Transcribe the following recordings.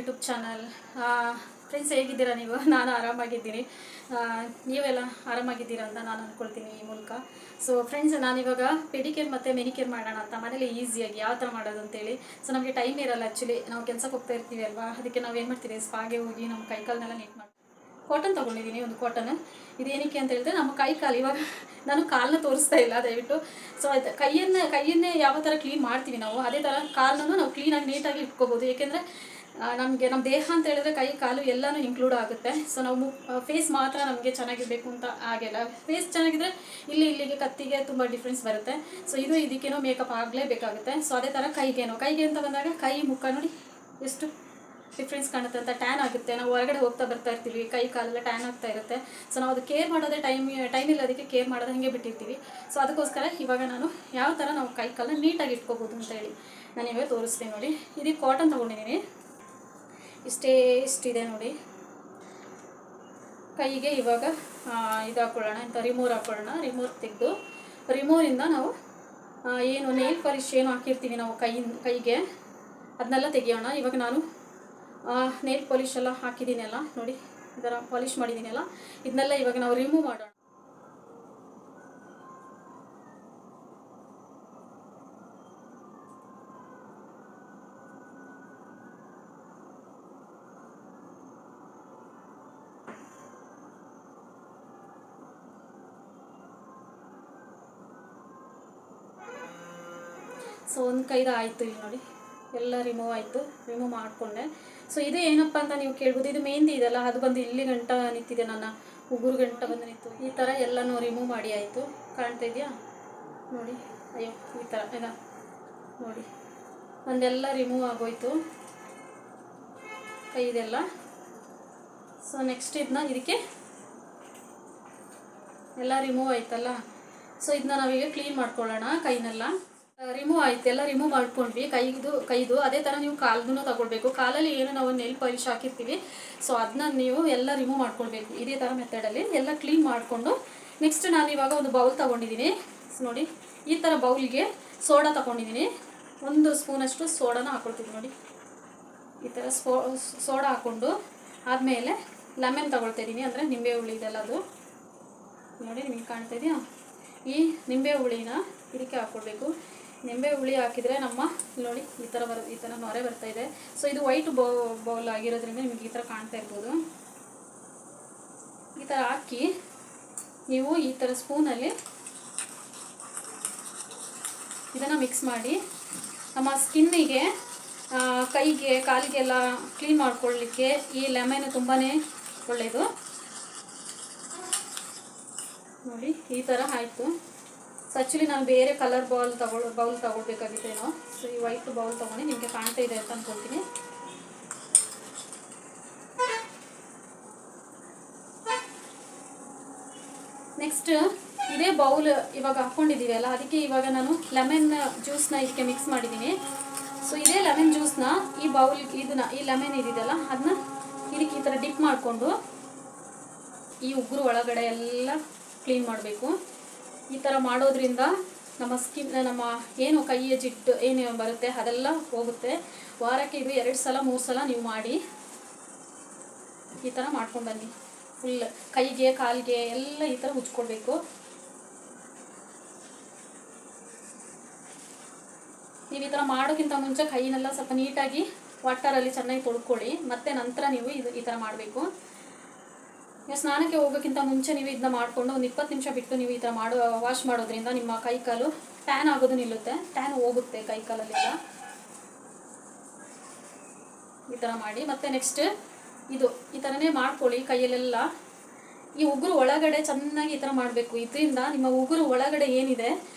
YouTube channel. Friends, ಹೇಗಿದ್ದೀರಾ ನೀವು? ನಾನು ಆರಾಮಾಗಿದ್ದೀನಿ. ನೀವೆಲ್ಲ ಆರಾಮಾಗಿದ್ದೀರಾ ಅಂತ ನಾನು ಅಂದ್ಕೊಳ್ತೀನಿ ಈ ಮೂಲಕ. ಸೊ ಫ್ರೆಂಡ್ಸ್, ನಾನಿವಾಗ ಪೆಡಿಕೇರ್ ಮತ್ತು ಮೆನಿಕೇರ್ ಮಾಡೋಣ ಅಂತ ಮನೇಲಿ ಈಸಿಯಾಗಿ ಯಾವ ಥರ ಮಾಡೋದು ಅಂತೇಳಿ. ಸೊ ನಮಗೆ ಟೈಮ್ ಇರಲ್ಲ ಆ್ಯಕ್ಚುಲಿ, ನಾವು ಕೆಲಸಕ್ಕೆ ಹೋಗ್ತಾ ಇರ್ತೀವಿ ಅಲ್ವಾ, ಅದಕ್ಕೆ ನಾವು ಏನು ಮಾಡ್ತೀವಿ, ಸ್ಪಾಗೆ ಹೋಗಿ ನಮ್ಮ ಕೈಕಾಲನ್ನೆಲ್ಲ ನೀಟ್ ಮಾಡಿ ಕಾಟನ್ ತೊಗೊಂಡಿದ್ದೀನಿ, ಒಂದು ಕಾಟನ್. ಇದೇನಕ್ಕೆ ಅಂತ ಹೇಳಿದ್ರೆ ನಮ್ಮ ಕೈ ಕಾಲು ಇವಾಗ ನಾನು ಕಾಲನ್ನ ತೋರಿಸ್ತಾ ಇಲ್ಲ ದಯವಿಟ್ಟು. ಸೊ ಆಯ್ತು, ಕೈಯನ್ನೇ ಯಾವ ಥರ ಕ್ಲೀನ್ ಮಾಡ್ತೀವಿ ನಾವು, ಅದೇ ಥರ ಕಾಲನ್ನು ನಾವು ಕ್ಲೀನಾಗಿ ನೀಟಾಗಿ ಇಟ್ಕೋಬೋದು. ಏಕೆಂದರೆ ನಮಗೆ ನಮ್ಮ ದೇಹ ಅಂತ ಹೇಳಿದ್ರೆ ಕೈ ಕಾಲು ಎಲ್ಲನೂ ಇನ್ಕ್ಲೂಡ್ ಆಗುತ್ತೆ. ಸೊ ನಾವು ಫೇಸ್ ಮಾತ್ರ ನಮಗೆ ಚೆನ್ನಾಗಿರಬೇಕು ಅಂತ ಆಗಿಲ್ಲ. ಫೇಸ್ ಚೆನ್ನಾಗಿದ್ರೆ ಇಲ್ಲಿಗೆ ಕತ್ತಿಗೆ ತುಂಬ ಡಿಫ್ರೆನ್ಸ್ ಬರುತ್ತೆ. ಸೊ ಇದಕ್ಕೇನೋ ಮೇಕಪ್ ಆಗಲೇಬೇಕಾಗುತ್ತೆ. ಸೊ ಅದೇ ಥರ ಕೈಗೆ ಅಂತ ಬಂದಾಗ ಕೈ ಮುಖ ನೋಡಿ ಎಷ್ಟು ಡಿಫ್ರೆನ್ಸ್ ಕಾಣುತ್ತೆ ಅಂತ. ಟ್ಯಾನ್ ಆಗುತ್ತೆ, ನಾವು ಹೊರಗಡೆ ಹೋಗ್ತಾ ಬರ್ತಾ ಇರ್ತೀವಿ, ಕೈ ಕಾಲೆಲ್ಲ ಟ್ಯಾನ್ ಆಗ್ತಾ ಇರುತ್ತೆ. ಸೊ ನಾವು ಅದು ಕೇರ್ ಮಾಡೋದೇ ಟೈಮ್ ಇಲ್ಲ, ಅದಕ್ಕೆ ಕೇರ್ ಮಾಡೋದು ಹಾಗೆ ಬಿಟ್ಟಿರ್ತೀವಿ. ಸೊ ಅದಕ್ಕೋಸ್ಕರ ಇವಾಗ ನಾನು ಯಾವ ಥರ ನಾವು ಕೈ ಕಾಲನ್ನ ನೀಟಾಗಿ ಇಟ್ಕೋಬೋದು ಅಂತ ಹೇಳಿ ನಾನು ಇವಾಗ ತೋರಿಸ್ತೀನಿ ನೋಡಿ. ಇದಕ್ಕೆ ಕಾಟನ್ ತೊಗೊಂಡಿದ್ದೀನಿ, ಇಷ್ಟಿದೆ ನೋಡಿ. ಕೈಗೆ ಇವಾಗ ಇದು ಹಾಕ್ಕೊಳ್ಳೋಣ ಅಂತ, ರಿಮೂವ್ ಹಾಕ್ಕೊಳ್ಳೋಣ. ರಿಮೂವ್ ತೆಗೆದು ರಿಮೂವಿಂದ ನಾವು ಏನು ನೇಲ್ ಪಾಲಿಶ್ ಏನು ಹಾಕಿರ್ತೀವಿ ನಾವು ಕೈಗೆ ಅದನ್ನೆಲ್ಲ ತೆಗಿಯೋಣ. ಇವಾಗ ನಾನು ನೇಲ್ ಪಾಲಿಶ್ ಎಲ್ಲ ಹಾಕಿದ್ದೀನಲ್ಲ ನೋಡಿ, ಈ ಥರ ಪಾಲಿಶ್ ಮಾಡಿದ್ದೀನಲ್ಲ, ಇದನ್ನೆಲ್ಲ ಇವಾಗ ನಾವು ರಿಮೂವ್ ಮಾಡೋಣ. ಸೊ ಒಂದು ಕೈದು ಆಯಿತು, ಇಲ್ಲಿ ನೋಡಿ ಎಲ್ಲ ರಿಮೂವ್ ಆಯಿತು, ರಿಮೂವ್ ಮಾಡಿಕೊಂಡೆ. ಸೊ ಇದು ಏನಪ್ಪ ಅಂತ ನೀವು ಕೇಳ್ಬೋದು, ಇದು ಮೆಹಂದಿ ಇದೆಲ್ಲ, ಅದು ಬಂದು ಇಲ್ಲಿ ಗಂಟ ನಿಂತಿದೆ, ನನ್ನ ಉಗುರು ಗಂಟ ಬಂದು ನಿಂತು. ಈ ಥರ ಎಲ್ಲನೂ ರಿಮೂವ್ ಮಾಡಿ ಆಯಿತು, ಕಾಣ್ತಾ ಇದೆಯಾ ನೋಡಿ. ಅಯ್ಯೋ, ಈ ಥರ ಇಲ್ಲ ನೋಡಿ, ಒಂದೆಲ್ಲ ರಿಮೂವ್ ಆಗೋಯ್ತು ಕೈದೆಲ್ಲ. ಸೊ ನೆಕ್ಸ್ಟ್ ಇದಕ್ಕೆ ಎಲ್ಲ ರಿಮೂವ್ ಆಯ್ತಲ್ಲ. ಸೊ ಇದನ್ನ ನಾವೀಗ ಕ್ಲೀನ್ ಮಾಡ್ಕೊಳ್ಳೋಣ. ಕೈನೆಲ್ಲ ರಿಮೂವ್ ಆಯ್ತು, ಎಲ್ಲ ರಿಮೂವ್ ಮಾಡ್ಕೊಂಡ್ವಿ ಕೈದು. ಅದೇ ಥರ ನೀವು ಕಾಲನ್ನು ತಗೊಳ್ಬೇಕು. ಕಾಲಲ್ಲಿ ಏನು ನಾವು ನೆಲ್ ಪಾಲಿಶ್ ಹಾಕಿರ್ತೀವಿ, ಸೊ ಅದನ್ನ ನೀವು ಎಲ್ಲ ರಿಮೂವ್ ಮಾಡ್ಕೊಳ್ಬೇಕು. ಇದೇ ಥರ ಮೆಥಡಲ್ಲಿ ಎಲ್ಲ ಕ್ಲೀನ್ ಮಾಡಿಕೊಂಡು ನೆಕ್ಸ್ಟ್ ನಾನು ಇವಾಗ ಒಂದು ಬೌಲ್ ತೊಗೊಂಡಿದ್ದೀನಿ ನೋಡಿ. ಈ ಥರ ಬೌಲ್ಗೆ ಸೋಡಾ ತೊಗೊಂಡಿದ್ದೀನಿ, 1 ಸ್ಪೂನಷ್ಟು ಸೋಡಾನ ಹಾಕ್ಕೊಳ್ತೀನಿ ನೋಡಿ. ಈ ಥರ ಸೋಡಾ ಹಾಕ್ಕೊಂಡು ಆದಮೇಲೆ ಲೆಮನ್ ತೊಗೊಳ್ತಾ ಇದ್ದೀನಿ, ಅಂದರೆ ನಿಂಬೆ ಹುಳಿ ಇದೆಲ್ಲ ಅದು ನೋಡಿ, ನಿಮಗೆ ಕಾಣ್ತಾ ಇದೆಯಾ. ಈ ನಿಂಬೆ ಹುಳಿನ ಇದಕ್ಕೆ ಹಾಕ್ಕೊಳ್ಬೇಕು. ನಿಂಬೆ ಹುಳಿ ಹಾಕಿದರೆ ನಮ್ಮ ನೋಡಿ ಈ ಥರ ನೊರೆ ಬರ್ತಾ ಇದೆ. ಸೊ ಇದು ವೈಟ್ ಬೌಲ್ ಆಗಿರೋದ್ರಿಂದ ನಿಮಗೆ ಈ ಥರ ಕಾಣ್ತಾ ಇರ್ಬೋದು. ಈ ಥರ ಹಾಕಿ ನೀವು ಈ ಥರ ಸ್ಪೂನಲ್ಲಿ ಇದನ್ನು ಮಿಕ್ಸ್ ಮಾಡಿ ನಮ್ಮ ಸ್ಕಿನ್ನಿಗೆ, ಕೈಗೆ, ಕಾಲಿಗೆಲ್ಲ ಕ್ಲೀನ್ ಮಾಡ್ಕೊಳ್ಳಿಕ್ಕೆ ಈ ಲೆಮನ್ ತುಂಬಾ ಒಳ್ಳೆಯದು ನೋಡಿ. ಈ ಥರ ಆಯಿತು. ಸೊ ಆ್ಯಕ್ಚುಲಿ ನಾನು ಬೇರೆ ಕಲರ್ ಬೌಲ್ ತೊಗೊಳ್ಬೇಕಾಗಿತ್ತೇನೋ. ಸೊ ಈ ವೈಟ್ ಬೌಲ್ ತೊಗೊಂಡು ನಿಮಗೆ ಕಾಣ್ತಾ ಇದೆ ಅಂತ ಅಂದ್ಕೊಳ್ತೀನಿ. ನೆಕ್ಸ್ಟ್ ಇದೇ ಬೌಲ್ ಇವಾಗ ಹಾಕ್ಕೊಂಡಿದ್ದೀವಿ ಅಲ್ಲ, ಅದಕ್ಕೆ ಇವಾಗ ನಾನು ಲೆಮನ್ ಜ್ಯೂಸನ್ನ ಇದಕ್ಕೆ ಮಿಕ್ಸ್ ಮಾಡಿದ್ದೀನಿ. ಸೊ ಇದೇ ಲೆಮನ್ ಜ್ಯೂಸನ್ನ ಈ ಈ ಲೆಮನ್ ಇದೆಯಲ್ಲ ಅದನ್ನ ಇದಕ್ಕೆ ಈ ಥರ ಡಿಪ್ ಮಾಡಿಕೊಂಡು ಈ ಉಗುರು ಒಳಗಡೆ ಎಲ್ಲ ಕ್ಲೀನ್ ಮಾಡಬೇಕು. ಈ ಥರ ಮಾಡೋದ್ರಿಂದ ನಮ್ಮ ಏನು ಕೈಯ ಜಿಡ್ಡು ಏನು ಬರುತ್ತೆ ಅದೆಲ್ಲ ಹೋಗುತ್ತೆ. ವಾರಕ್ಕೆ ಇದು 2 ಸಲ 3 ಸಲ ನೀವು ಮಾಡಿ ಈ ಥರ ಮಾಡ್ಕೊಂಡು ಬನ್ನಿ. ಫುಲ್ ಕೈಗೆ ಕಾಲಿಗೆ ಎಲ್ಲ ಈ ಥರ ಉಜ್ಕೊಳ್ಬೇಕು. ನೀವು ಈ ಥರ ಮಾಡೋಕ್ಕಿಂತ ಮುಂಚೆ ಕೈನೆಲ್ಲ ಸ್ವಲ್ಪ ನೀಟಾಗಿ ವಾಟರಲ್ಲಿ ಚೆನ್ನಾಗಿ ತೊಳ್ಕೊಳ್ಳಿ, ಮತ್ತು ನಂತರ ನೀವು ಈ ಥರ ಮಾಡಬೇಕು. ಸ್ನಾನಕ್ಕೆ ಹೋಗೋಕ್ಕಿಂತ ಮುಂಚೆ ನೀವು ಇದನ್ನ ಮಾಡಿಕೊಂಡು ಒಂದು 20 ನಿಮಿಷ ಬಿಟ್ಟು ನೀವು ಈ ಥರ ವಾಶ್ ಮಾಡೋದ್ರಿಂದ ನಿಮ್ಮ ಕೈಕಾಲು ಟ್ಯಾನ್ ಆಗೋದು ನಿಲ್ಲುತ್ತೆ, ಟ್ಯಾನ್ ಹೋಗುತ್ತೆ ಕೈಕಾಲಲ್ಲೆಲ್ಲ. ಈ ಥರ ಮಾಡಿ ಮತ್ತು ನೆಕ್ಸ್ಟ್ ಈ ಥರನೇ ಮಾಡ್ಕೊಳ್ಳಿ ಕೈಯಲ್ಲೆಲ್ಲ. ಈ ಉಗುರು ಒಳಗಡೆ ಚೆನ್ನಾಗಿ ಈ ಥರ ಮಾಡಬೇಕು. ಇದರಿಂದ ನಿಮ್ಮ ಉಗುರು ಒಳಗಡೆ ಏನಿದೆ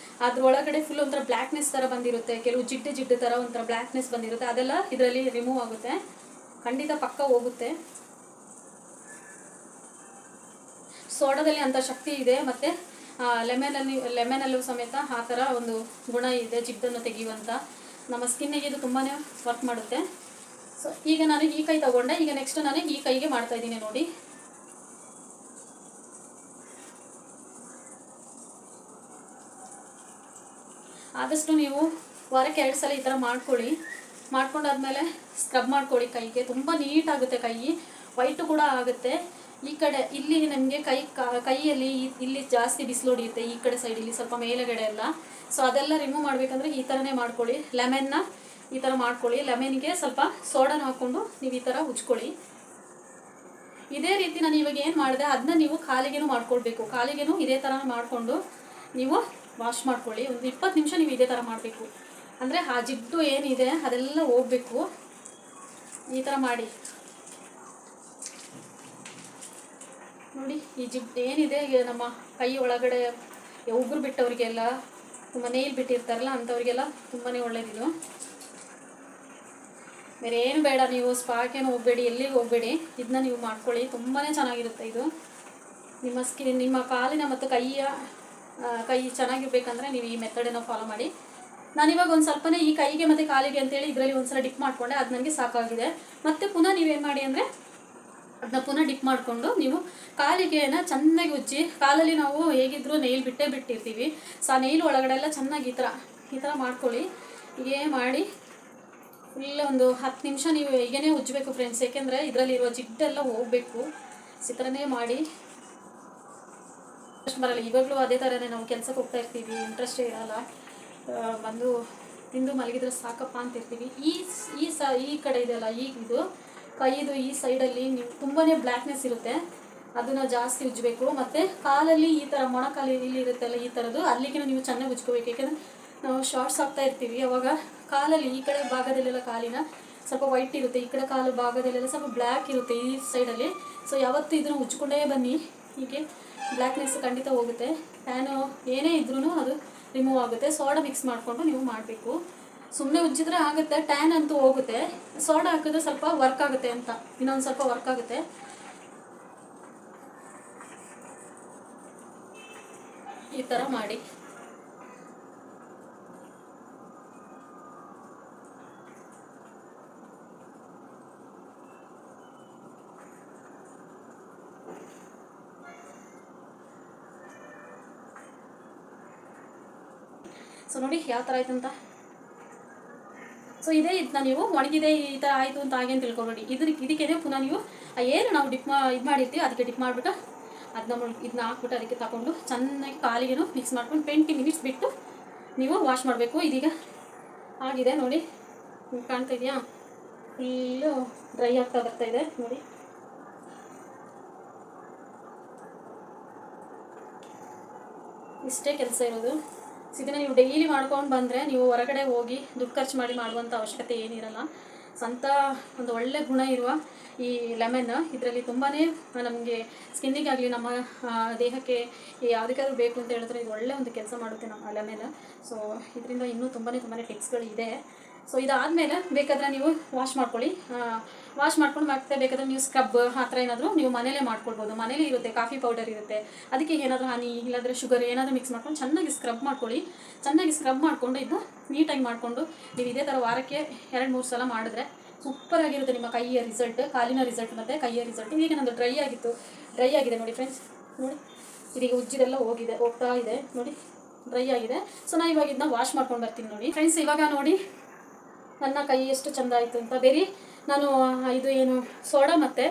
ಅದ್ರ ಒಳಗಡೆ ಫುಲ್ ಒಂಥರ ಬ್ಲ್ಯಾಕ್ನೆಸ್ ಥರ ಬಂದಿರುತ್ತೆ, ಕೆಲವು ಜಿಡ್ಡು ಥರ ಒಂಥರ ಬ್ಲ್ಯಾಕ್ನೆಸ್ ಬಂದಿರುತ್ತೆ, ಅದೆಲ್ಲ ಇದರಲ್ಲಿ ರಿಮೂವ್ ಆಗುತ್ತೆ, ಖಂಡಿತ ಪಕ್ಕ ಹೋಗುತ್ತೆ. ಸೋಡಾದಲ್ಲಿ ಅಂಥ ಶಕ್ತಿ ಇದೆ, ಮತ್ತು ಲೆಮನಲ್ಲೂ ಸಮೇತ ಆ ಥರ ಒಂದು ಗುಣ ಇದೆ, ಜಿಡ್ಡನ್ನು ತೆಗೆಯುವಂಥ. ನಮ್ಮ ಸ್ಕಿನ್ನಿಗೆ ಇದು ತುಂಬಾ ವರ್ಕ್ ಮಾಡುತ್ತೆ. ಸೊ ಈಗ ನಾನು ಈ ಕೈ ತಗೊಂಡೆ, ಈಗ ನೆಕ್ಸ್ಟ್ ನಾನು ಈ ಕೈಗೆ ಮಾಡ್ತಾಯಿದ್ದೀನಿ ನೋಡಿ. ಆದಷ್ಟು ನೀವು ವಾರಕ್ಕೆ 2 ಸಲ ಈ ಥರ ಮಾಡ್ಕೊಳ್ಳಿ. ಮಾಡ್ಕೊಂಡಾದ್ಮೇಲೆ ಸ್ಕ್ರಬ್ ಮಾಡ್ಕೊಳ್ಳಿ ಕೈಗೆ. ತುಂಬ ನೀಟಾಗುತ್ತೆ ಕೈ, ವೈಟು ಕೂಡ ಆಗುತ್ತೆ. ಈ ಕಡೆ ಇಲ್ಲಿ ನಮಗೆ ಕೈಯಲ್ಲಿ ಇಲ್ಲಿ ಜಾಸ್ತಿ ಬಿಸಿಲು ಹೊಡಿಯುತ್ತೆ, ಈ ಕಡೆ ಸೈಡ್ ಇಲ್ಲಿ ಸ್ವಲ್ಪ ಮೇಲುಗಡೆ ಎಲ್ಲ. ಸೊ ಅದೆಲ್ಲ ರಿಮೂವ್ ಮಾಡಬೇಕಂದ್ರೆ ಈ ಥರನೇ ಮಾಡ್ಕೊಳ್ಳಿ. ಲೆಮನ್ನ ಈ ಥರ ಮಾಡ್ಕೊಳ್ಳಿ. ಲೆಮನ್ಗೆ ಸ್ವಲ್ಪ ಸೋಡಾನ ಹಾಕ್ಕೊಂಡು ನೀವು ಈ ಥರ ಉಜ್ಕೊಳ್ಳಿ. ಇದೇ ರೀತಿ ನಾನು ಇವಾಗ ಏನು ಮಾಡಿದೆ ಅದನ್ನ ನೀವು ಕಾಲಿಗೆನೂ ಮಾಡ್ಕೊಳ್ಬೇಕು. ಕಾಲಿಗೆನೂ ಇದೇ ಥರ ಮಾಡಿಕೊಂಡು ನೀವು ವಾಶ್ ಮಾಡ್ಕೊಳ್ಳಿ. ಒಂದು 20 ನಿಮಿಷ ನೀವು ಇದೇ ಥರ ಮಾಡಬೇಕು. ಅಂದರೆ ಆ ಜಿಡ್ಡು ಏನಿದೆ ಅದೆಲ್ಲ ಹೋಗಬೇಕು. ಈ ಥರ ಮಾಡಿ ನೋಡಿ. ಈ ಜಿಡ್ಡು ಏನಿದೆ ನಮ್ಮ ಕೈ ಒಳಗಡೆ ಉಗುರು ಬಿಟ್ಟವರಿಗೆಲ್ಲ, ತುಂಬ ನೇಲ್ ಬಿಟ್ಟಿರ್ತಾರಲ್ಲ ಅಂಥವ್ರಿಗೆಲ್ಲ ತುಂಬಾ ಒಳ್ಳೆಯದಿದು. ಬೇರೆ ಏನು ಬೇಡ, ನೀವು ಸ್ಪಾಕೇನು ಹೋಗಬೇಡಿ, ಎಲ್ಲಿಗೆ ಹೋಗಬೇಡಿ, ಇದನ್ನ ನೀವು ಮಾಡ್ಕೊಳ್ಳಿ. ತುಂಬಾ ಚೆನ್ನಾಗಿರುತ್ತೆ ಇದು. ನಿಮ್ಮ ಸ್ಕಿನ್, ನಿಮ್ಮ ಕಾಲಿನ ಮತ್ತು ಕೈ ಚೆನ್ನಾಗಿರ್ಬೇಕಂದ್ರೆ ನೀವು ಈ ಮೆಥಡನ್ನು ಫಾಲೋ ಮಾಡಿ. ನಾನಿವಾಗ ಒಂದು ಸ್ವಲ್ಪನೇ ಈ ಕೈಗೆ ಮತ್ತು ಕಾಲಿಗೆ ಅಂತೇಳಿ ಇದರಲ್ಲಿ ಒಂದು ಸಲ ಡಿಪ್ ಮಾಡಿಕೊಂಡೆ, ಅದು ನನಗೆ ಸಾಕಾಗಿದೆ. ಮತ್ತು ಪುನಃ ನೀವೇನು ಮಾಡಿ ಅಂದರೆ ಅದನ್ನ ಪುನಃ ಡಿಪ್ ಮಾಡಿಕೊಂಡು ನೀವು ಕಾಲಿಗೆನ ಚೆನ್ನಾಗಿ ಉಜ್ಜಿ. ಕಾಲಲ್ಲಿ ನಾವು ಹೇಗಿದ್ದರೂ ನೈಲ್ ಬಿಟ್ಟಿರ್ತೀವಿ. ಸೊ ಆ ನೈಲ್ ಒಳಗಡೆ ಎಲ್ಲ ಚೆನ್ನಾಗಿ ಈ ಥರ ಮಾಡ್ಕೊಳ್ಳಿ. ಹೀಗೆ ಮಾಡಿ ಫುಲ್ ಒಂದು 10 ನಿಮಿಷ ನೀವು ಹೀಗೇ ಉಜ್ಜಬೇಕು ಫ್ರೆಂಡ್ಸ್. ಏಕೆಂದರೆ ಇದರಲ್ಲಿರುವ ಜಿಡ್ಡೆಲ್ಲ ಹೋಗಬೇಕು. ಈ ಥರನೇ ಮಾಡಿ. ಬರಲ್ಲ, ಇವಾಗಲೂ ಅದೇ ಥರನೇ ನಾವು ಕೆಲಸಕ್ಕೆ ಹೋಗ್ತಾ ಇರ್ತೀವಿ, ಇಂಟ್ರೆಸ್ಟೇ ಇರೋಲ್ಲ, ಬಂದು ತಿಂದು ಮಲಗಿದ್ರೆ ಸಾಕಪ್ಪ ಅಂತಿರ್ತೀವಿ. ಈ ಕಡೆ ಇದೆಯಲ್ಲ, ಇದು ಕೈದು ಈ ಸೈಡಲ್ಲಿ ನೀವು ತುಂಬಾ ಬ್ಲ್ಯಾಕ್ನೆಸ್ ಇರುತ್ತೆ, ಅದನ್ನು ಜಾಸ್ತಿ ಉಜ್ಜಬೇಕು. ಮತ್ತು ಕಾಲಲ್ಲಿ ಈ ಥರ ಮೊಣಕಾಲು ಇಲ್ಲಿ ಇರುತ್ತಲ್ಲ, ಈ ಥರದ್ದು ಅಲ್ಲಿಗೆ ನೀವು ಚೆನ್ನಾಗಿ ಉಜ್ಕೋಬೇಕು. ಏಕೆಂದರೆ ನಾವು ಶಾರ್ಟ್ಸ್ ಹಾಕ್ತಾ ಇರ್ತೀವಿ, ಅವಾಗ ಕಾಲಲ್ಲಿ ಈ ಕಡೆ ಭಾಗದಲ್ಲೆಲ್ಲ ಕಾಲಿನ ಸ್ವಲ್ಪ ವೈಟ್ ಇರುತ್ತೆ, ಈ ಕಡೆ ಕಾಲು ಭಾಗದಲ್ಲೆಲ್ಲ ಸ್ವಲ್ಪ ಬ್ಲ್ಯಾಕ್ ಇರುತ್ತೆ ಈ ಸೈಡಲ್ಲಿ. ಸೊ ಯಾವತ್ತೂ ಇದನ್ನು ಉಜ್ಕೊಂಡೇ ಬನ್ನಿ. ಹೀಗೆ ಬ್ಲ್ಯಾಕ್ನೆಸ್ ಖಂಡಿತ ಹೋಗುತ್ತೆ. ಟ್ಯಾನು ಏನೇ ಇದ್ರೂ ಅದು ರಿಮೂವ್ ಆಗುತ್ತೆ. ಸೋಡಾ ಮಿಕ್ಸ್ ಮಾಡಿಕೊಂಡು ನೀವು ಮಾಡಬೇಕು. ಸುಮ್ಮನೆ ಉಜ್ಜಿದ್ರೆ ಆಗುತ್ತೆ, ಟ್ಯಾನ್ ಅಂತೂ ಹೋಗುತ್ತೆ. ಸೋಡಾ ಹಾಕಿದ್ರೆ ಸ್ವಲ್ಪ ವರ್ಕ್ ಆಗುತ್ತೆ ಅಂತ, ಇನ್ನೊಂದು ಸ್ವಲ್ಪ ವರ್ಕ್ ಆಗುತ್ತೆ. ಈ ಥರ ಮಾಡಿ. ಸೊ ನೋಡಿ ಯಾವ ಥರ ಆಯ್ತು ಅಂತ. ಸೊ ಇದನ್ನ ನೀವು ಒಣಗಿದೆ ಈ ಥರ ಆಯಿತು ಅಂತ ಹಾಗೆ ಅಂತ ತಿಳ್ಕೊಬೇಡಿ. ಇದಕ್ಕೇನೆ ಪುನಃ ನೀವು ಏನು ನಾವು ಇದು ಮಾಡಿರ್ತೀವಿ ಅದಕ್ಕೆ ಡಿಪ್ ಮಾಡಿಬಿಟ್ಟು ಇದನ್ನ ಹಾಕ್ಬಿಟ್ಟು ಅದಕ್ಕೆ ತಗೊಂಡು ಚೆನ್ನಾಗಿ ಕಾಲಿಗೆನೂ ಮಿಕ್ಸ್ ಮಾಡ್ಕೊಂಡು 20 ಮಿನಿಟ್ಸ್ ಬಿಟ್ಟು ನೀವು ವಾಶ್ ಮಾಡಬೇಕು. ಇದೀಗ ಆಗಿದೆ ನೋಡಿ, ನಿಮ್ಗೆ ಕಾಣ್ತಾ ಇದೆಯಾ, ಫುಲ್ಲು ಡ್ರೈ ಆಗ್ತಾ ಬರ್ತಾ ಇದೆ ನೋಡಿ. ಇಷ್ಟೇ ಕೆಲಸ ಇರೋದು. ಇದನ್ನು ನೀವು ಡೈಲಿ ಮಾಡ್ಕೊಂಡು ಬಂದರೆ ನೀವು ಹೊರಗಡೆ ಹೋಗಿ ದುಡ್ಡು ಖರ್ಚು ಮಾಡಿ ಮಾಡುವಂಥ ಅವಶ್ಯಕತೆ ಏನಿರಲ್ಲ. ಸ್ವಂತ ಒಂದು ಒಳ್ಳೆ ಗುಣ ಇರುವ ಈ ಲೆಮನ್ ಇದರಲ್ಲಿ ತುಂಬಾ ನಮಗೆ ಸ್ಕಿನ್ನಿಗಾಗಲಿ ನಮ್ಮ ದೇಹಕ್ಕೆ ಯಾವುದಕ್ಕಾದ್ರೂ ಬೇಕು ಅಂತ ಹೇಳಿದ್ರೆ ಇದು ಒಳ್ಳೆ ಒಂದು ಕೆಲಸ ಮಾಡುತ್ತೆ ನಮ್ಮ ಲೆಮನ್. ಸೊ ಇದರಿಂದ ಇನ್ನೂ ತುಂಬಾ ಟಿಪ್ಸ್ಗಳಿದೆ. ಸೊ ಇದಾದಮೇಲೆ ಬೇಕಾದರೆ ನೀವು ವಾಶ್ ಮಾಡ್ಕೊಳ್ಳಿ. ವಾಶ್ ಮಾಡ್ಕೊಂಡು ಮತ್ತೆ ಬೇಕಾದರೆ ನೀವು ಸ್ಕ್ರಬ್ ಆ ಥರ ಏನಾದರೂ ನೀವು ಮನೇಲೇ ಮಾಡ್ಕೊಳ್ಬೋದು. ಮನೇಲೇ ಇರುತ್ತೆ, ಕಾಫಿ ಪೌಡರ್ ಇರುತ್ತೆ, ಅದಕ್ಕೆ ಏನಾದರೂ ಹನಿ ಇಲ್ಲಾಂದರೆ ಶುಗರ್ ಏನಾದರೂ ಮಿಕ್ಸ್ ಮಾಡ್ಕೊಂಡು ಚೆನ್ನಾಗಿ ಸ್ಕ್ರಬ್ ಮಾಡ್ಕೊಳ್ಳಿ. ಚೆನ್ನಾಗಿ ಸ್ಕ್ರಬ್ ಮಾಡಿಕೊಂಡು ಇದನ್ನು ನೀಟಾಗಿ ಮಾಡಿಕೊಂಡು ನೀವು ಇದೇ ಥರ ವಾರಕ್ಕೆ 2-3 ಸಲ ಮಾಡಿದ್ರೆ ಸೂಪರಾಗಿರುತ್ತೆ ನಿಮ್ಮ ಕೈಯ ರಿಸಲ್ಟ್, ಕಾಲಿನ ರಿಸಲ್ಟ್ ಮತ್ತು ಕೈಯ ರಿಸಲ್ಟ್. ಈಗ ನಂದು ಡ್ರೈ ಆಗಿದೆ ನೋಡಿ ಫ್ರೆಂಡ್ಸ್. ನೋಡಿ ಇದೀಗ ಉಜ್ಜಿದೆಲ್ಲ ಹೋಗ್ತಾ ಇದೆ ನೋಡಿ, ಡ್ರೈ ಆಗಿದೆ. ಸೊ ನಾನು ಇವಾಗ ಇದನ್ನ ವಾಶ್ ಮಾಡ್ಕೊಂಡು ಬರ್ತೀನಿ ನೋಡಿ ಫ್ರೆಂಡ್ಸ್. ಇವಾಗ ನೋಡಿ ನನ್ನ ಕೈ ಎಷ್ಟು ಚೆಂದ ಆಯಿತು ಅಂತ. ಬೇರೆ ನಾನು ಇದು ಏನು ಸೋಡಾ ಮತ್ತು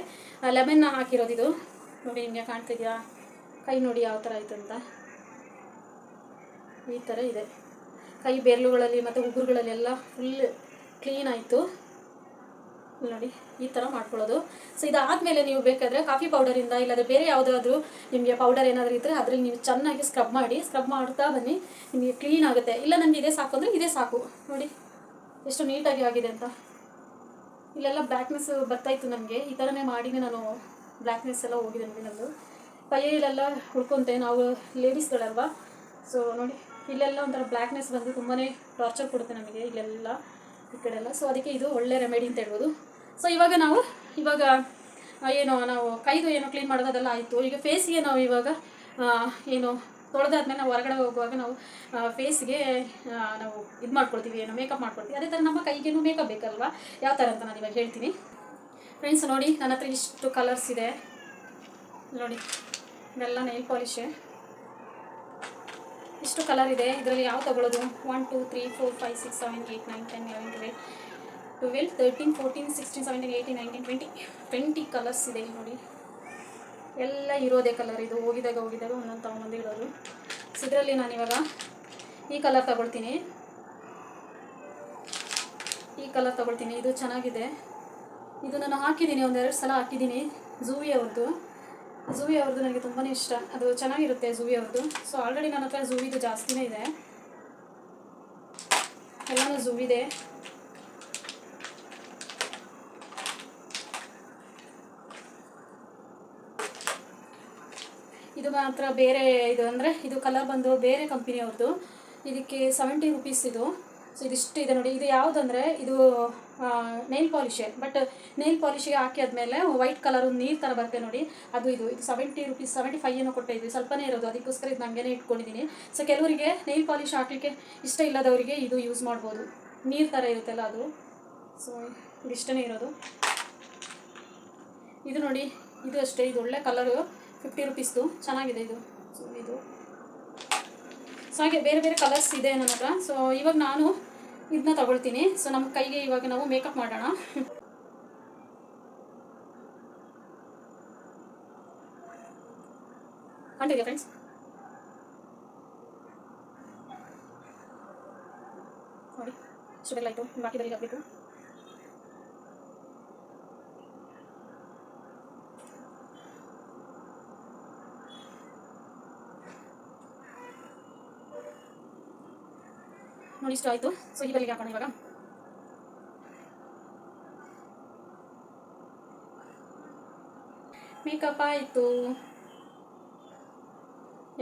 ಲೆಮನ್ನ ಹಾಕಿರೋದು ಇದು ನೋಡಿ, ನಿಮಗೆ ಕಾಣ್ತಿದೆಯಾ ಕೈ ನೋಡಿ ಯಾವ ಥರ ಆಯಿತು ಅಂತ. ಈ ಥರ ಇದೆ ಕೈ ಬೆರಳುಗಳಲ್ಲಿ ಮತ್ತು ಉಗುರುಗಳಲ್ಲೆಲ್ಲ ಫುಲ್ ಕ್ಲೀನ್ ಆಯಿತು ನೋಡಿ. ಈ ಥರ ಮಾಡ್ಕೊಳ್ಳೋದು. ಸೊ ಇದಾದಮೇಲೆ ನೀವು ಬೇಕಾದರೆ ಕಾಫಿ ಪೌಡರಿಂದ ಇಲ್ಲಾಂದರೆ ಬೇರೆ ಯಾವುದಾದ್ರೂ ನಿಮಗೆ ಪೌಡರ್ ಏನಾದರೂ ಇದ್ದರೆ ಅದರಲ್ಲಿ ನೀವು ಚೆನ್ನಾಗಿ ಸ್ಕ್ರಬ್ ಮಾಡ್ತಾ ಬನ್ನಿ, ನಿಮಗೆ ಕ್ಲೀನ್ ಆಗುತ್ತೆ. ಇಲ್ಲ ನನಗೆ ಇದೇ ಸಾಕು ಅಂದರೆ ಇದೇ ಸಾಕು ನೋಡಿ ಎಷ್ಟು ನೀಟಾಗಿ ಆಗಿದೆ ಅಂತ. ಇಲ್ಲೆಲ್ಲ ಬ್ಲ್ಯಾಕ್ನೆಸ್ ಬರ್ತಾಯಿತ್ತು ನನಗೆ, ಈ ಥರನೇ ಮಾಡಿನೇ ನಾನು ಬ್ಲ್ಯಾಕ್ನೆಸ್ ಎಲ್ಲ ಹೋಗಿದೆ ನೋಡಿ. ನನ್ನದು ಕೈಯಲ್ಲೆಲ್ಲ ಉಳ್ಕೊಂತೆ, ನಾವು ಲೇಡೀಸ್ಗಳಲ್ವಾ. ಸೊ ನೋಡಿ ಇಲ್ಲೆಲ್ಲ ಒಂಥರ ಬ್ಲ್ಯಾಕ್ನೆಸ್ ಬಂದು ತುಂಬಾ ಟಾರ್ಚರ್ ಕೊಡುತ್ತೆ ನಮಗೆ ಇಲ್ಲೆಲ್ಲ ಈ ಕಡೆಲ್ಲ. ಸೊ ಅದಕ್ಕೆ ಇದು ಒಳ್ಳೆ ರೆಮಿಡಿ ಅಂತ ಹೇಳ್ಬೋದು. ಸೊ ಇವಾಗ ನಾವು ಕೈದು ಏನೋ ಕ್ಲೀನ್ ಮಾಡೋದು ಅದೆಲ್ಲ ಆಯಿತು. ಈಗ ಫೇಸ್ಗೆ ನಾವು ಇವಾಗ ಏನು ತೊಳೆದಾದ್ಮೇಲೆ ನಾವು ಹೊರಗಡೆ ಹೋಗುವಾಗ ನಾವು ಫೇಸ್ಗೆ ನಾವು ಇದು ಮಾಡ್ಕೊಳ್ತೀವಿ, ಏನೋ ಮೇಕಪ್ ಮಾಡ್ಕೊಳ್ತೀವಿ. ಅದೇ ಥರ ನಮ್ಮ ಕೈಗೇನು ಮೇಕಪ್ ಬೇಕಲ್ವಾ, ಯಾವ ಥರ ಅಂತ ನಾನು ಇವಾಗ ಹೇಳ್ತೀನಿ ಫ್ರೆಂಡ್ಸ್. ನೋಡಿ ನನ್ನ ಹತ್ರ ಇಷ್ಟು ಕಲರ್ಸ್ ಇದೆ ನೋಡಿ, ಇದೆಲ್ಲ ನೈಲ್ ಪಾಲಿಶ್. ಇಷ್ಟು ಕಲರ್ ಇದೆ, ಇದರಲ್ಲಿ ಯಾವ ತೊಗೊಳ್ಳೋದು 1 2 3 4 5 6 7 8 9 10 11 12 12, 13, 14, 16, 17, 18, 19, 20 ಕಲರ್ಸ್ ಇದೆ ನೋಡಿ. ಎಲ್ಲ ಇರೋದೇ ಕಲರ್. ಇದು ಹೋಗಿದಾಗ ಒಂದೊಂದು ತೊಗೊಂಬಂದು ಇಡೋದು. ಸೊ ಇದರಲ್ಲಿ ನಾನು ಇವಾಗ ಈ ಕಲರ್ ತೊಗೊಳ್ತೀನಿ. ಇದು ಚೆನ್ನಾಗಿದೆ. ಇದು ನಾನು ಹಾಕಿದ್ದೀನಿ, ಒಂದೆರಡು ಸಲ ಹಾಕಿದ್ದೀನಿ. ಝೂವಿ ಅವ್ರದ್ದು ನನಗೆ ತುಂಬಾ ಇಷ್ಟ. ಅದು ಚೆನ್ನಾಗಿರುತ್ತೆ ಝೂವಿ ಅವ್ರದ್ದು. ಸೊ ಆಲ್ರೆಡಿ ನನ್ನ ಹತ್ರ ಝೂವಿದು ಜಾಸ್ತಿನೇ ಇದೆ, ಎಲ್ಲನೂ ಝೂವಿದೆ. ಇದು ಮಾತ್ರ ಬೇರೆ, ಇದು ಅಂದರೆ ಇದು ಕಲರ್ ಬಂದು ಬೇರೆ ಕಂಪನಿಯವ್ರದ್ದು. ಇದಕ್ಕೆ 70 ರೂಪೀಸ್ ಇದು. ಸೊ ಇದಿಷ್ಟು ಇದೆ ನೋಡಿ. ಇದು ಯಾವುದಂದರೆ ಇದು ನೈಲ್ ಪಾಲಿಶೇ, ಬಟ್ ನೈಲ್ ಪಾಲಿಶಿಗೆ ಹಾಕಿ ಆದಮೇಲೆ ವೈಟ್ ಕಲರ್ ಒಂದು ನೀರು ಥರ ಬರುತ್ತೆ ನೋಡಿ, ಇದು 70 ರೂಪೀಸ್, 75 ಏನೋ ಕೊಟ್ಟಿದ್ವಿ, ಸ್ವಲ್ಪನೇ ಇರೋದು. ಅದಕ್ಕೋಸ್ಕರ ಇದು ನನಗೇನೆ ಇಟ್ಕೊಂಡಿದ್ದೀನಿ. ಸೊ ಕೆಲವರಿಗೆ ನೈಲ್ ಪಾಲಿಶ್ ಹಾಕಲಿಕ್ಕೆ ಇಷ್ಟ ಇಲ್ಲದವರಿಗೆ ಇದು ಯೂಸ್ ಮಾಡ್ಬೋದು. ನೀರು ಥರ ಇರುತ್ತಲ್ಲ ಅದು. ಸೊ ಇದು ಇಷ್ಟನೇ ಇರೋದು. ಇದು ನೋಡಿ, ಇದು ಅಷ್ಟೇ. ಇದು ಒಳ್ಳೆ ಕಲರು, 50 ರೂಪೀಸ್ದು, ಚೆನ್ನಾಗಿದೆ ಇದು. ಸೊ ಹಾಗೆ ಬೇರೆ ಬೇರೆ ಕಲರ್ಸ್ ಇದೆ ನನ್ನ ಹತ್ರ. ಸೊ ಇವಾಗ ನಾನು ಇದನ್ನ ತಗೊಳ್ತೀನಿ. ಸೊ ನಮ್ಮ ಕೈಗೆ ಇವಾಗ ನಾವು ಮೇಕಪ್ ಮಾಡೋಣ. ಕಂಡಿದೆ ಫ್ರೆಂಡ್ಸ್, ನೋಡಿ ಇಷ್ಟೆಲ್ಲ ಆಯಿತು. ಬಾಕಿದಲ್ಲಿ ಹಾಕಬೇಕು. ನೋಡಿ ಇಷ್ಟ ಆಯಿತು. ಸೊ ಈ ಬಲಿಗೆ ಹಾಕೋಣ ಇವಾಗ. ಮೇಕಪ್ ಆಯಿತು.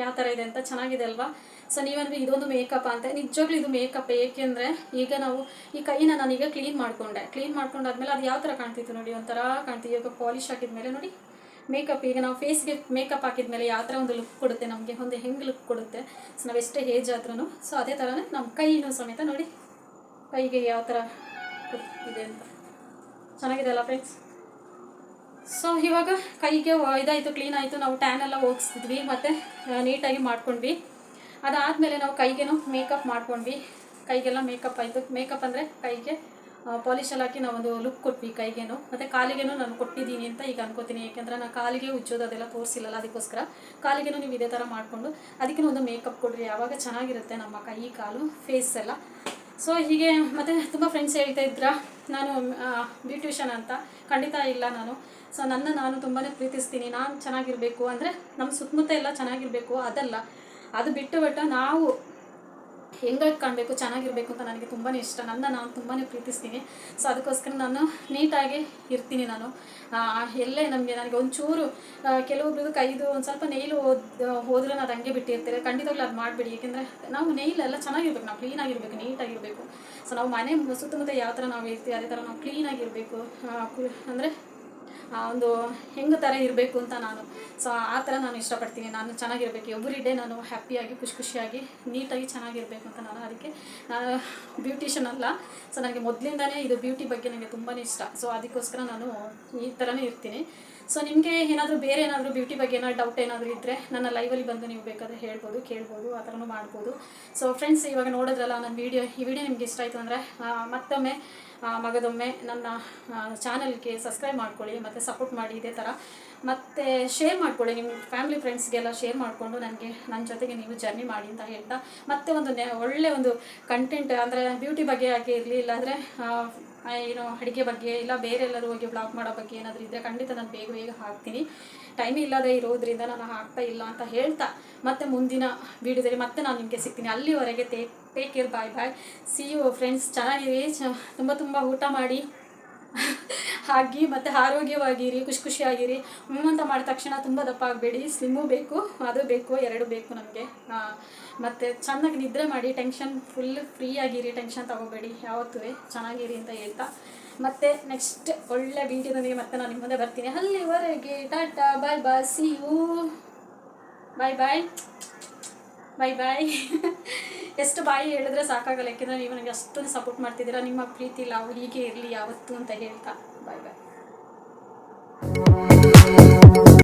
ಯಾವ ಥರ ಇದೆ ಅಂತ ಚೆನ್ನಾಗಿದೆ ಅಲ್ವಾ? ಸೊ ನೀವಂದ್ರೆ ಇದೊಂದು ಮೇಕಪ್ ಅಂತ. ನಿಜವಾಗ್ಲೂ ಇದು ಮೇಕಪ್. ಏಕೆಂದರೆ ಈಗ ನಾವು ಈ ಕೈನ ನಾನೀಗ ಕ್ಲೀನ್ ಮಾಡ್ಕೊಂಡಾದ್ಮೇಲೆ ಅದು ಯಾವ ಥರ ಕಾಣ್ತಿತ್ತು ನೋಡಿ, ಒಂಥರ ಕಾಣ್ತಿತ್ತು. ಇವಾಗ ಪಾಲಿಶ್ ಹಾಕಿದ್ಮೇಲೆ ನೋಡಿ ಮೇಕಪ್, ಈಗ ನಾವು ಫೇಸ್ಗೆ ಮೇಕಪ್ ಹಾಕಿದ್ಮೇಲೆ ಯಾವ ಥರ ಒಂದು ಲುಕ್ ಕೊಡುತ್ತೆ ನಮಗೆ, ಒಂದು ಹೆಂಗೆ ಲುಕ್ ಕೊಡುತ್ತೆ. ಸೊ ನಾವು ಎಷ್ಟೇ ಏಜ್ ಆದ್ರೂ ಸೊ ಅದೇ ಥರನೇ ನಮ್ಮ ಕೈನೂ ಸಮೇತ ನೋಡಿ, ಕೈಗೆ ಯಾವ ಥರ ಇದೆ ಅಂತ ಚೆನ್ನಾಗಿದೆ ಅಲ್ಲ ಫ್ರೆಂಡ್ಸ್? ಸೊ ಇವಾಗ ಕೈಗೆ ಇದಾಯಿತು, ಕ್ಲೀನ್ ಆಯಿತು. ನಾವು ಟ್ಯಾನ್ ಎಲ್ಲ ಹೋಗಿಸ್ತಿದ್ವಿ ಮತ್ತು ನೀಟಾಗಿ ಮಾಡ್ಕೊಂಡ್ವಿ. ಅದಾದಮೇಲೆ ನಾವು ಕೈಗೇನು ಮೇಕಪ್ ಮಾಡ್ಕೊಂಡ್ವಿ. ಕೈಗೆಲ್ಲ ಮೇಕಪ್ ಆಯಿತು. ಮೇಕಪ್ ಅಂದರೆ ಕೈಗೆ ಪಾಲಿಶಲ್ಲಿ ಹಾಕಿ ನಾವೊಂದು ಲುಕ್ ಕೊಟ್ವಿ ಕೈಗೇನು, ಮತ್ತು ಕಾಲಿಗೇನು ನಾನು ಕೊಟ್ಟಿದ್ದೀನಿ ಅಂತ ಈಗ ಅನ್ಕೋತೀನಿ. ಯಾಕೆಂದರೆ ನಾನು ಕಾಲಿಗೆ ಉಜ್ಜೋದು ಅದೆಲ್ಲ ತೋರಿಸಿಲ್ಲಲ್ಲ, ಅದಕ್ಕೋಸ್ಕರ ಕಾಲಿಗೇನು ನೀವು ಇದೇ ಥರ ಮಾಡಿಕೊಂಡು ಅದಕ್ಕೂ ಒಂದು ಮೇಕಪ್ ಕೊಡ್ರಿ, ಆವಾಗ ಚೆನ್ನಾಗಿರುತ್ತೆ ನಮ್ಮ ಕೈ ಕಾಲು ಫೇಸ್ ಎಲ್ಲ. ಸೊ ಹೀಗೆ ಮತ್ತು ತುಂಬ ಫ್ರೆಂಡ್ಸ್ ಹೇಳ್ತಾ ಇದ್ರ ನಾನು ಬ್ಯೂಟಿಷಿಯನ್ ಅಂತ. ಖಂಡಿತ ಇಲ್ಲ ನಾನು. ಸೊ ನಾನು ತುಂಬಾ ಪ್ರೀತಿಸ್ತೀನಿ. ನಾನು ಚೆನ್ನಾಗಿರಬೇಕು ಅಂದರೆ ನಮ್ಮ ಸುತ್ತಮುತ್ತ ಎಲ್ಲ ಚೆನ್ನಾಗಿರಬೇಕು, ಅದಲ್ಲ. ಅದು ಬಿಟ್ಟು ನಾವು ಹೆಂಗಾಗಿ ಕಾಣಬೇಕು, ಚೆನ್ನಾಗಿರಬೇಕು ಅಂತ ನನಗೆ ತುಂಬಾ ಇಷ್ಟ. ನಾನು ತುಂಬಾ ಪ್ರೀತಿಸ್ತೀನಿ. ಸೊ ಅದಕ್ಕೋಸ್ಕರ ನಾನು ನೀಟಾಗಿ ಇರ್ತೀನಿ. ನಾನು ಎಲ್ಲೇ ನನಗೆ ಒಂಚೂರು ಕೆಲವೊಬ್ರದ್ದು ಕೈದು ಒಂದು ಸ್ವಲ್ಪ ನೈಲು ಹೋದ್ರೆ ಅದು ಹಂಗೆ ಬಿಟ್ಟಿರ್ತಾರೆ. ಖಂಡಿತವಾಗ್ಲೂ ಅದು ಮಾಡಬೇಡಿ. ಏಕೆಂದರೆ ನಾವು ನೈಲ್ ಎಲ್ಲ ಚೆನ್ನಾಗಿರ್ಬೇಕು, ನಾವು ಕ್ಲೀನಾಗಿರಬೇಕು, ನೀಟಾಗಿರಬೇಕು. ಸೊ ನಾವು ಮನೆ ಸುತ್ತಮುತ್ತ ಯಾವ ಥರ ನಾವು ಇರ್ತೀವಿ ಅದೇ ಥರ ನಾವು ಕ್ಲೀನಾಗಿರಬೇಕು. ಅಂದರೆ ಒಂದು ಹೆಂಗೆ ಥರ ಇರಬೇಕು ಅಂತ ನಾನು. ಸೊ ಆ ಥರ ನಾನು ಇಷ್ಟಪಡ್ತೀನಿ. ನಾನು ಚೆನ್ನಾಗಿರಬೇಕು, ಎವ್ರಿ ಡೇ ನಾನು ಹ್ಯಾಪಿಯಾಗಿ ಖುಷಿಯಾಗಿ ನೀಟಾಗಿ ಚೆನ್ನಾಗಿರಬೇಕು ಅಂತ ನಾನು. ಅದಕ್ಕೆ ನಾನು ಬ್ಯೂಟಿಷಿಯನ್ ಅಲ್ಲ. ಸೊ ನನಗೆ ಮೊದಲಿಂದನೇ ಇದು ಬ್ಯೂಟಿ ಬಗ್ಗೆ ನನಗೆ ತುಂಬಾ ಇಷ್ಟ. ಸೊ ಅದಕ್ಕೋಸ್ಕರ ನಾನು ಈ ಥರನೇ ಇರ್ತೀನಿ. ಸೊ ನಿಮಗೆ ಏನಾದರೂ ಬೇರೆ ಏನಾದರೂ ಬ್ಯೂಟಿ ಬಗ್ಗೆ ಏನಾದರೂ ಡೌಟ್ ಏನಾದರೂ ಇದ್ದರೆ ನನ್ನ ಲೈವಲ್ಲಿ ಬಂದು ನೀವು ಬೇಕಾದರೆ ಹೇಳ್ಬೋದು, ಕೇಳ್ಬೋದು, ಆ ಥರನೂ ಮಾಡ್ಬೋದು. ಸೊ ಫ್ರೆಂಡ್ಸ್, ಇವಾಗ ನೋಡಿದ್ರಲ್ಲ ನನ್ನ ಈ ವಿಡಿಯೋ ನಿಮ್ಗೆ ಇಷ್ಟ ಆಯಿತು ಅಂದರೆ ಮತ್ತೊಮ್ಮೆ ಮಗದೊಮ್ಮೆ ನನ್ನ ಚಾನಲ್ಗೆ ಸಬ್ಸ್ಕ್ರೈಬ್ ಮಾಡ್ಕೊಳ್ಳಿ ಮತ್ತು ಸಪೋರ್ಟ್ ಮಾಡಿ ಇದೇ ಥರ. ಮತ್ತು ಶೇರ್ ಮಾಡ್ಕೊಳ್ಳಿ ನಿಮ್ಮ ಫ್ಯಾಮಿಲಿ ಫ್ರೆಂಡ್ಸ್ಗೆಲ್ಲ ಶೇರ್ ಮಾಡಿಕೊಂಡು ನನ್ನ ಜೊತೆಗೆ ನೀವು ಜರ್ನಿ ಮಾಡಿ ಅಂತ ಹೇಳ್ತಾ, ಮತ್ತೆ ಒಂದು ಒಳ್ಳೆ ಒಂದು ಕಂಟೆಂಟ್ ಅಂದರೆ ಬ್ಯೂಟಿ ಬಗ್ಗೆ ಆಗಿ ಇರಲಿ, ಇಲ್ಲಾಂದರೆ ಏನೋ ಅಡುಗೆ ಬಗ್ಗೆ ಇಲ್ಲ ಬೇರೆ ಎಲ್ಲರೂ ಹೋಗಿ ಬ್ಲಾಗ್ ಮಾಡೋ ಬಗ್ಗೆ ಏನಾದರೂ ಇದ್ದರೆ ಖಂಡಿತ ನಾನು ಬೇಗ ಹಾಕ್ತೀನಿ. ಟೈಮ್ ಇಲ್ಲದೆ ಇರೋದ್ರಿಂದ ನಾನು ಹಾಕ್ತಾ ಇಲ್ಲ ಅಂತ ಹೇಳ್ತಾ, ಮತ್ತೆ ಮುಂದಿನ ವೀಡಿಯೋದಲ್ಲಿ ಮತ್ತೆ ನಾನು ನಿಮಗೆ ಸಿಗ್ತೀನಿ. ಅಲ್ಲಿವರೆಗೆ take care, bye. See you friends. ಚೆನ್ನಾಗಿರಿ, ತುಂಬ ಊಟ ಮಾಡಿ ಹಾಕಿ ಮತ್ತು ಆರೋಗ್ಯವಾಗಿರಿ, ಖುಷಿಯಾಗಿರಿ. ಅಂತ ಮಾಡಿದ ತಕ್ಷಣ ತುಂಬ ದಪ್ಪ ಆಗಬೇಡಿ. ಸ್ಲಿಮ್ಮು ಬೇಕು, ಅದು ಬೇಕು, ಎರಡು ಬೇಕು ನಮಗೆ. ಮತ್ತು ಚೆನ್ನಾಗಿ ನಿದ್ರೆ ಮಾಡಿ, ಫುಲ್ ಫ್ರೀಯಾಗಿರಿ, ಟೆನ್ಷನ್ ತಗೋಬೇಡಿ, ಯಾವತ್ತೂ ಚೆನ್ನಾಗಿರಿ ಅಂತ ಹೇಳ್ತಾ, ಮತ್ತೆ ನೆಕ್ಸ್ಟ್ ಒಳ್ಳೆ ವೀಡಿಯೋದೊಂದಿಗೆ ಮತ್ತೆ ನಾನು ನಿಮ್ಮ ಮುಂದೆ ಬರ್ತೀನಿ. ಅಲ್ಲಿವರೆಗೆ ಟಾಟಾ, ಬಾಯ್. ಸಿ ಯು, ಬಾಯ್. ಎಷ್ಟು ಬಾಯಿ ಹೇಳಿದ್ರೆ ಸಾಕಾಗಲ್ಲ, ಯಾಕೆಂದರೆ ನೀವು ನನಗೆ ಅಷ್ಟೊಂದು ಸಪೋರ್ಟ್ ಮಾಡ್ತಿದ್ದೀರಾ. ನಿಮ್ಮ ಪ್ರೀತಿ ಹೀಗೆ ಇರಲಿ ಯಾವತ್ತೂ ಅಂತ ಹೇಳ್ತಾ ಬಾಯ್.